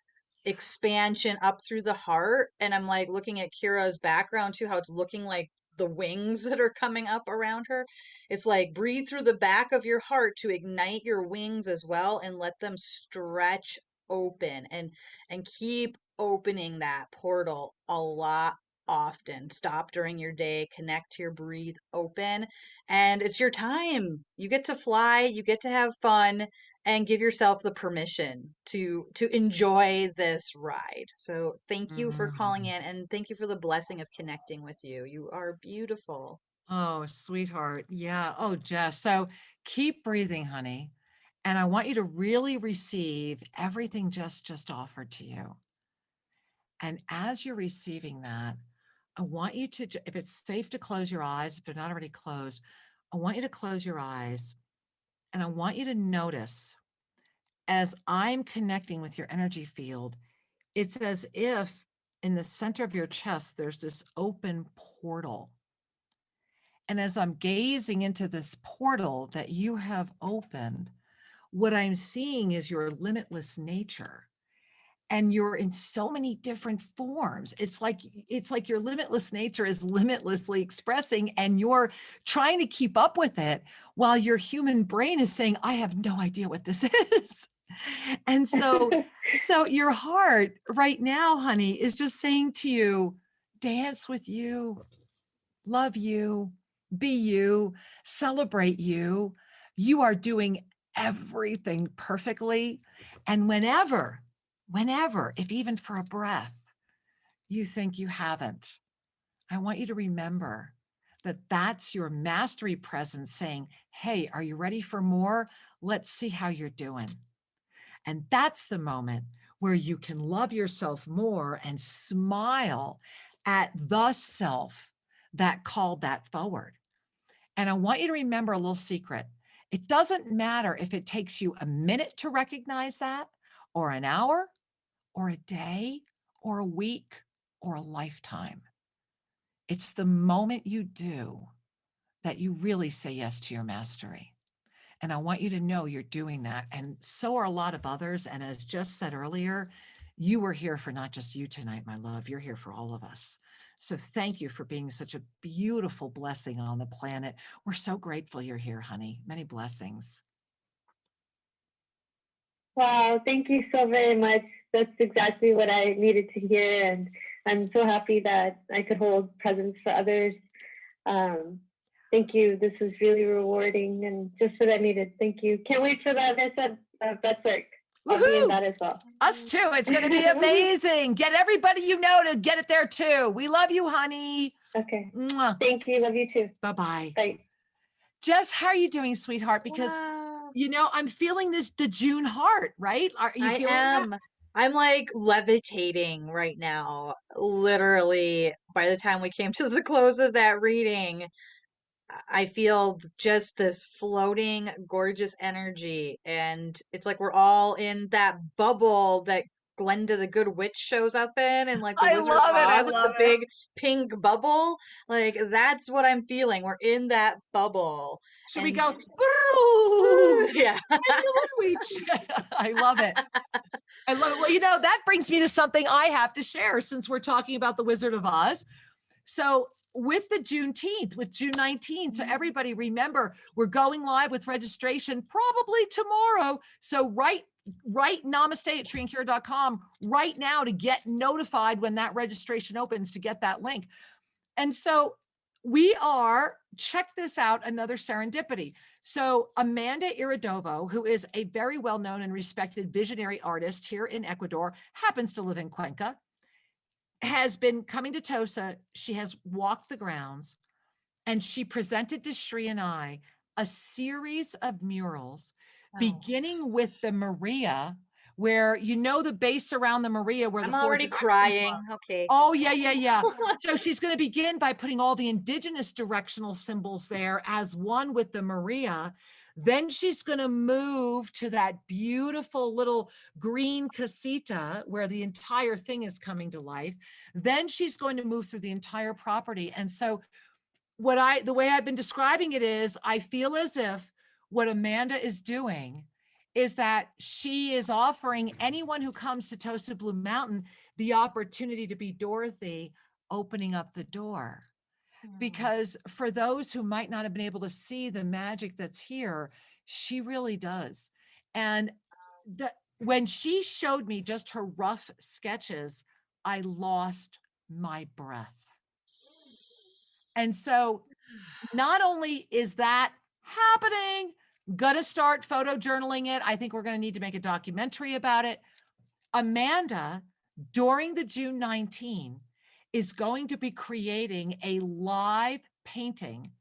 expansion up through the heart. And I'm like looking at Kira's background too, how it's looking like the wings that are coming up around her. It's like breathe through the back of your heart to ignite your wings as well, and let them stretch open, and keep opening that portal a lot often. Stop during your day, connect to your breathe, open, and it's your time. You get to fly, you get to have fun, and give yourself the permission to enjoy this ride. So thank you for calling in, and thank you for the blessing of connecting with you. You are beautiful. Oh, sweetheart. Yeah. Oh, Jess. So keep breathing, honey. And I want you to really receive everything Jess just offered to you. And as you're receiving that, I want you to, if it's safe to close your eyes, if they're not already closed, I want you to close your eyes and I want you to notice as I'm connecting with your energy field, it's as if in the center of your chest, there's this open portal. And as I'm gazing into this portal that you have opened, what I'm seeing is your limitless nature. And you're in so many different forms. It's like your limitless nature is limitlessly expressing, and you're trying to keep up with it while your human brain is saying, I have no idea what this is. And so your heart right now, honey, is just saying to you, dance with you, love you, be you, celebrate you. You are doing everything perfectly. And whenever, if even for a breath, you think you haven't, I want you to remember that's your mastery presence saying, hey, are you ready for more? Let's see how you're doing. And that's the moment where you can love yourself more and smile at the self that called that forward. And I want you to remember a little secret. It doesn't matter if it takes you a minute to recognize that, or an hour, or a day, or a week, or a lifetime. It's the moment you do that you really say yes to your mastery. And I want you to know you're doing that. And so are a lot of others. And as just said earlier, you were here for not just you tonight, my love. You're here for all of us. So thank you for being such a beautiful blessing on the planet. We're so grateful you're here, honey. Many blessings. Wow, thank you so very much. That's exactly what I needed to hear. And I'm so happy that I could hold presence for others. Thank you. This was really rewarding and just what I needed. Thank you. Can't wait for that Beth's work. I'll be in Woohoo! that as well. Us too. It's going to be amazing. Get everybody you know to get it there too. We love you, honey. Okay. Mwah. Thank you. Love you too. Bye-bye. Bye. Jess, how are you doing, sweetheart? Because, Wow. you know, I'm feeling the June heart, right? Are you I feeling that? am. I'm like levitating right now. Literally, by the time we came to the close of that reading, I feel just this floating, gorgeous energy. And it's like we're all in that bubble that Glenda the Good Witch shows up in, and like the I Wizard of love it. I Oz, like love the it. big pink bubble. Like that's what I'm feeling. We're in that bubble. Should we And go? Boo! yeah. I love it. I love it. Well, you know, that brings me to something I have to share since we're talking about the Wizard of Oz. So with the Juneteenth, with June 19th, so everybody remember, we're going live with registration probably tomorrow. So write namaste at shriancure.com right now to get notified when that registration opens to get that link. And so we are, check this out, another serendipity. So Amanda Iridovo, who is a very well-known and respected visionary artist here in Ecuador, happens to live in Cuenca, has been coming to Tosa. She has walked the grounds, and she presented to Shri and I a series of murals, beginning with the Maria, where you know the base around the Maria where I'm the four already directions crying. are. Okay. Oh, yeah. So she's going to begin by putting all the indigenous directional symbols there as one with the Maria. Then she's going to move to that beautiful little green casita where the entire thing is coming to life. Then she's going to move through the entire property. And so the way I've been describing it is, I feel as if what Amanda is doing is that she is offering anyone who comes to Tosa Blue Mountain the opportunity to be Dorothy, opening up the door. Because for those who might not have been able to see the magic that's here, she really does. And when she showed me just her rough sketches, I lost my breath. And so not only is that happening, gonna start photo journaling it. I think we're gonna need to make a documentary about it. Amanda, during the June 19, is going to be creating a live painting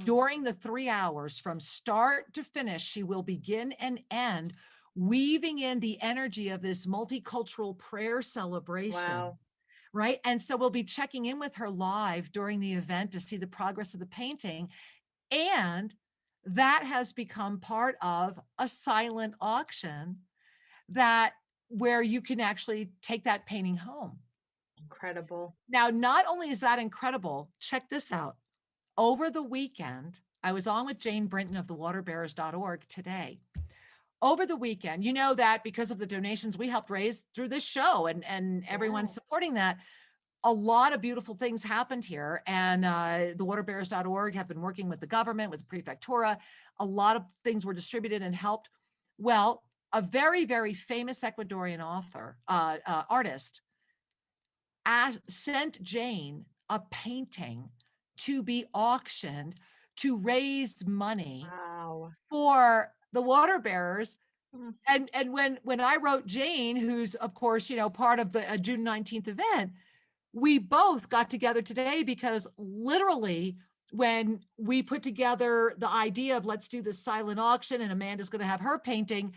during the 3 hours from start to finish. She will begin and end weaving in the energy of this multicultural prayer celebration. Wow. Right. And so we'll be checking in with her live during the event to see the progress of the painting. And that has become part of a silent auction where you can actually take that painting home. Incredible. Now, not only is that incredible, check this out. Over the weekend, I was on with Jane Brinton of thewaterbearers.org today. Over the weekend, you know that because of the donations we helped raise through this show and everyone's supporting that, a lot of beautiful things happened here. And thewaterbearers.org have been working with the government, with the prefectura. A lot of things were distributed and helped. Well, a very, very famous Ecuadorian artist, sent Jane a painting to be auctioned to raise money for the water bearers. And when I wrote Jane, who's of course, you know, part of the June 19th event, we both got together today because literally when we put together the idea of let's do this silent auction and Amanda's going to have her painting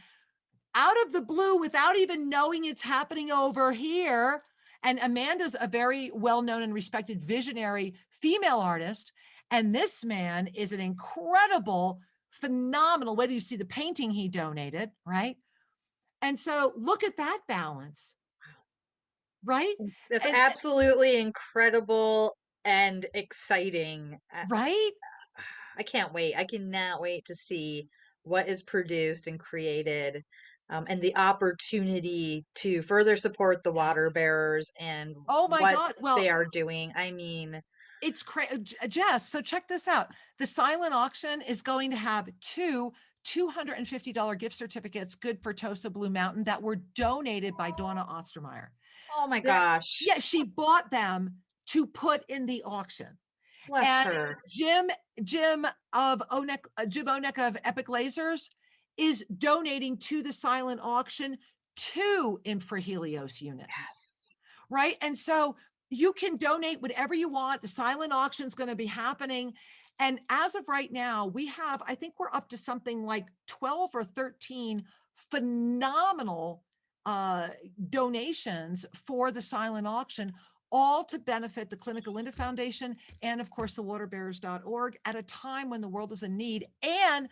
out of the blue without even knowing it's happening over here. And Amanda's a very well-known and respected visionary female artist. And this man is an incredible, phenomenal. Whether you see the painting he donated, right? And so look at that balance, right? That's And absolutely incredible and exciting. right? I can't wait. I cannot wait to see what is produced and created, and the opportunity to further support the water bearers and Oh my what God. they Well, are doing. I mean, it's crazy. Jess, so check this out. The silent auction is going to have two $250 gift certificates, good for Tosa Blue Mountain, that were donated by Donna Ostermeyer. oh my There, gosh, yeah, she bought them to put in the auction. bless And her. Jim of Jim Onek of Epic Lasers is donating to the silent auction 2 infrahelios units, Yes. right? And so you can donate whatever you want. The silent auction is going to be happening. And as of right now, we have, I think we're up to something like 12 or 13 phenomenal uh, donations for the silent auction, all to benefit the Clinical Linda Foundation and, of course, the waterbearers.org at a time when the world is in need. And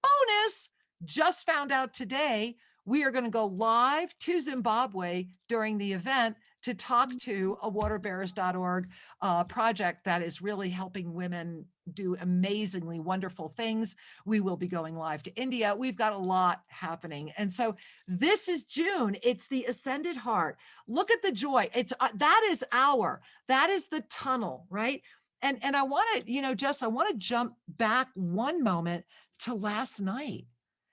bonus, just found out today, we are going to go live to Zimbabwe during the event to talk to a waterbearers.org project that is really helping women do amazingly wonderful things. We will be going live to India. We've got a lot happening. And so this is June. It's the Ascended Heart. Look at the joy. It's that is the tunnel, right? And I want to, Jess, I want to jump back one moment to last night,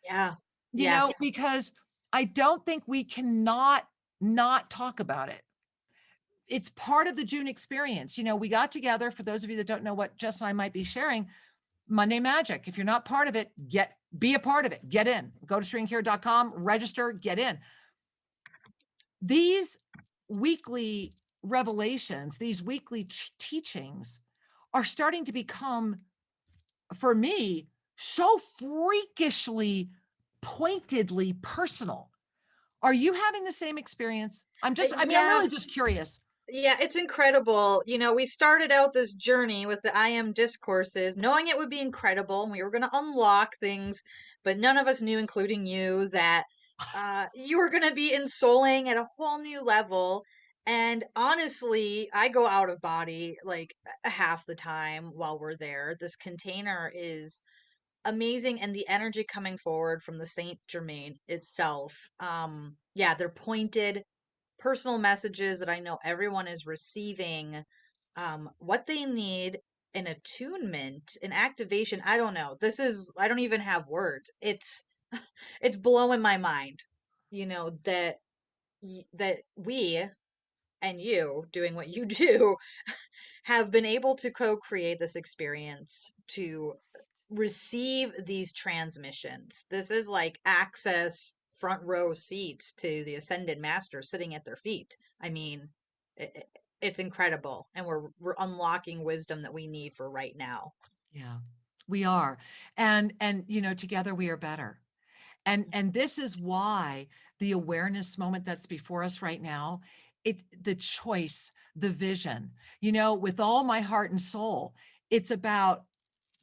Yeah. Yes. because I don't think we cannot not talk about it. It's part of the June experience. We got together, for those of you that don't know what Jess and I might be sharing, Monday Magic. If you're not part of it, be a part of it. Get in. Go to stringcare.com, register, get in. These weekly revelations, these weekly teachings are starting to become, for me, so freakishly, pointedly personal. Are you having the same experience? I'm Yeah. really just curious. Yeah, it's incredible. We started out this journey with the I am discourses, knowing it would be incredible and we were going to unlock things, but none of us knew, including you, that you were going to be ensouling at a whole new level. And honestly, I go out of body like half the time while we're there. This container is amazing, and the energy coming forward from the Saint Germain itself. Yeah, they're pointed personal messages that I know everyone is receiving, what they need, an attunement, an activation. I don't know. I don't even have words. It's blowing my mind, that that we and you doing what you do have been able to co-create this experience to receive these transmissions. This is like access front row seats to the ascended master sitting at their feet. I mean, it's incredible, and we're unlocking wisdom that we need for right now. Yeah, we are. And together we are better. And this is why the awareness moment that's before us right now, it's the choice, the vision, with all my heart and soul, it's about,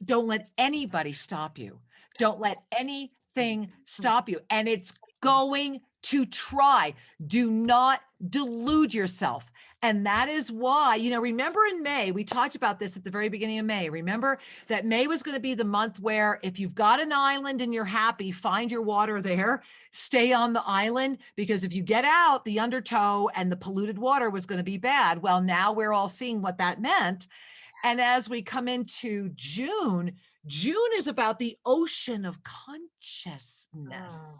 don't let anybody stop you. Don't let anything stop you. And it's going to try. Do not delude yourself. And that is why, remember in May, we talked about this at the very beginning of May. Remember that May was going to be the month where if you've got an island and you're happy, find your water there, stay on the island, because if you get out, the undertow and the polluted water was going to be bad. Well, now we're all seeing what that meant. And as we come into June, June is about the ocean of consciousness Oh,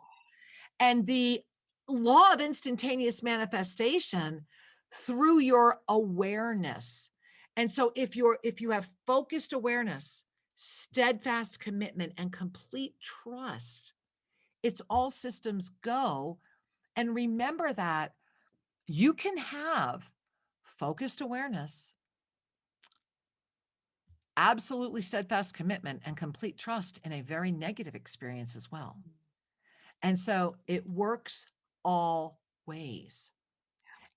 and the law of instantaneous manifestation through your awareness. And so if you have focused awareness, steadfast commitment, and complete trust, it's all systems go. And remember that you can have focused awareness absolutely steadfast commitment and complete trust in a very negative experience as well. And so it works all ways.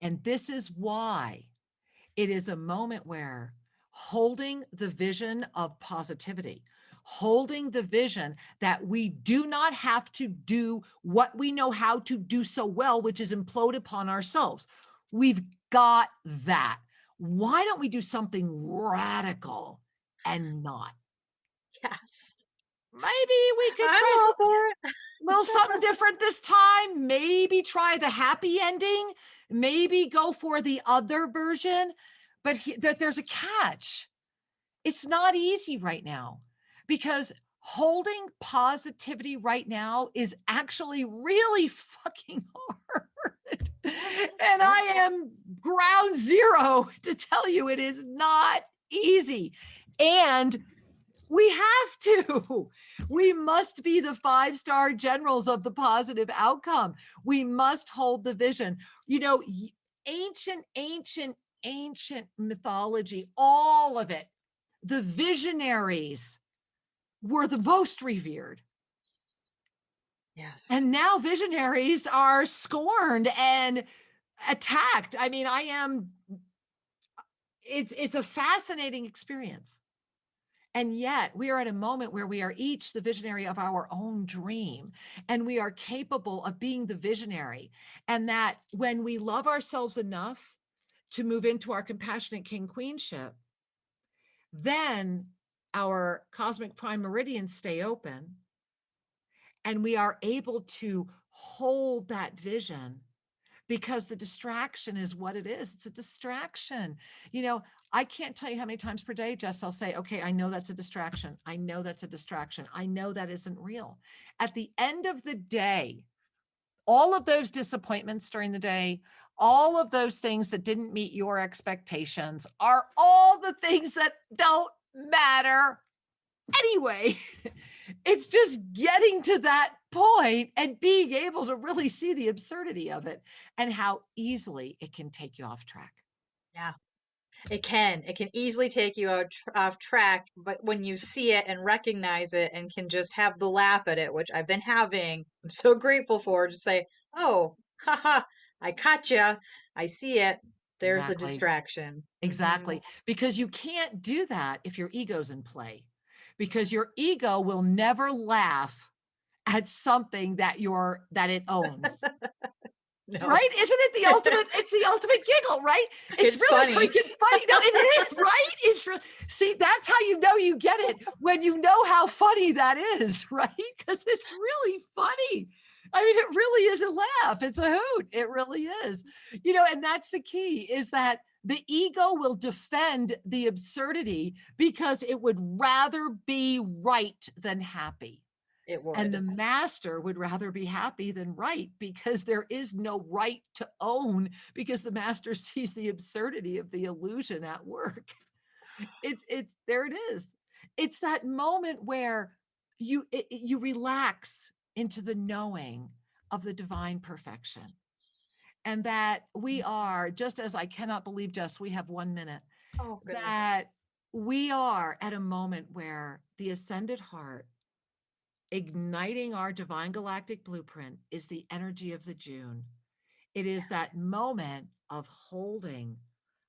And this is why it is a moment where holding the vision of positivity, holding the vision that we do not have to do what we know how to do so well, which is implode upon ourselves. We've got that. Why don't we do something radical and not? Yes. Maybe we could I'm try all for it. a little something different this time. Maybe try the happy ending. Maybe go for the other version. But that there's a catch. It's not easy right now because holding positivity right now is actually really fucking hard. And I am ground zero to tell you it is not easy. And we have to. We must be the 5-star generals of the positive outcome. We must hold the vision. You know, ancient mythology, all of it, the visionaries were the most revered. Yes. And now visionaries are scorned and attacked. I mean, it's a fascinating experience. And yet we are at a moment where we are each the visionary of our own dream, and we are capable of being the visionary. And that when we love ourselves enough to move into our compassionate king queenship, then our cosmic prime meridians stay open and we are able to hold that vision, because the distraction is what it is. It's a distraction. You know, I can't tell you how many times per day, Jess, I'll say, okay, I know that's a distraction. I know that's a distraction. I know that isn't real. At the end of the day, all of those disappointments during the day, all of those things that didn't meet your expectations are all the things that don't matter anyway. It's just getting to that point and being able to really see the absurdity of it and how easily it can take you off track. Yeah. It can easily take you off track, but when you see it and recognize it and can just have the laugh at it, which I've been having, I'm so grateful for, to say, oh, haha, I caught ya. I see it. There's the Exactly. distraction. Exactly. Because you can't do that if your ego's in play, because your ego will never laugh at something that it owns. No. Right? Isn't it the ultimate? It's the ultimate giggle, right? It's really funny. freaking funny. No, it is, right? It's see, that's how you know you get it, when you know how funny that is, right? Because it's really funny. I mean, it really is a laugh. It's a hoot. It really is. You know, and that's the key, is that the ego will defend the absurdity because it would rather be right than happy. It would. And the master would rather be happy than right, because there is no right to own, because the master sees the absurdity of the illusion at work. It's there it is. It's that moment where you relax into the knowing of the divine perfection, and that we are, just as I cannot believe, Jess, we have 1 minute, Oh, goodness. that we are at a moment where the ascended heart, igniting our divine galactic blueprint, is the energy of the June. It is that moment of holding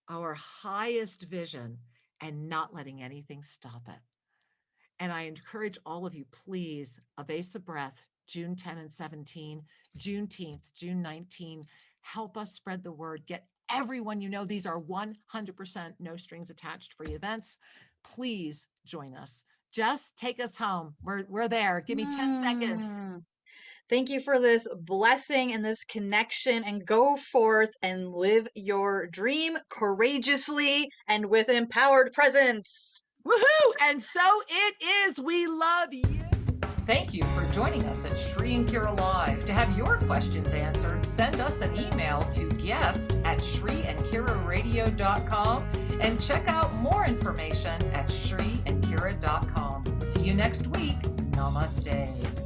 our highest vision and not letting anything stop it. And I encourage all of you, please, a vase of breath, June 10 and 17, Juneteenth, June 19, help us spread the word. Get everyone you know. These are 100% no strings attached free events. Please join us. Jess, take us home. We're there. Give me 10 seconds. Thank you for this blessing and this connection, and go forth and live your dream courageously and with empowered presence. Woohoo! And so it is. We love you. Thank you for joining us at Shri and Kira Live. To have your questions answered, send us an email to guest@shriandkiraradio.com and check out more information at shriandkira.com. See you next week. Namaste.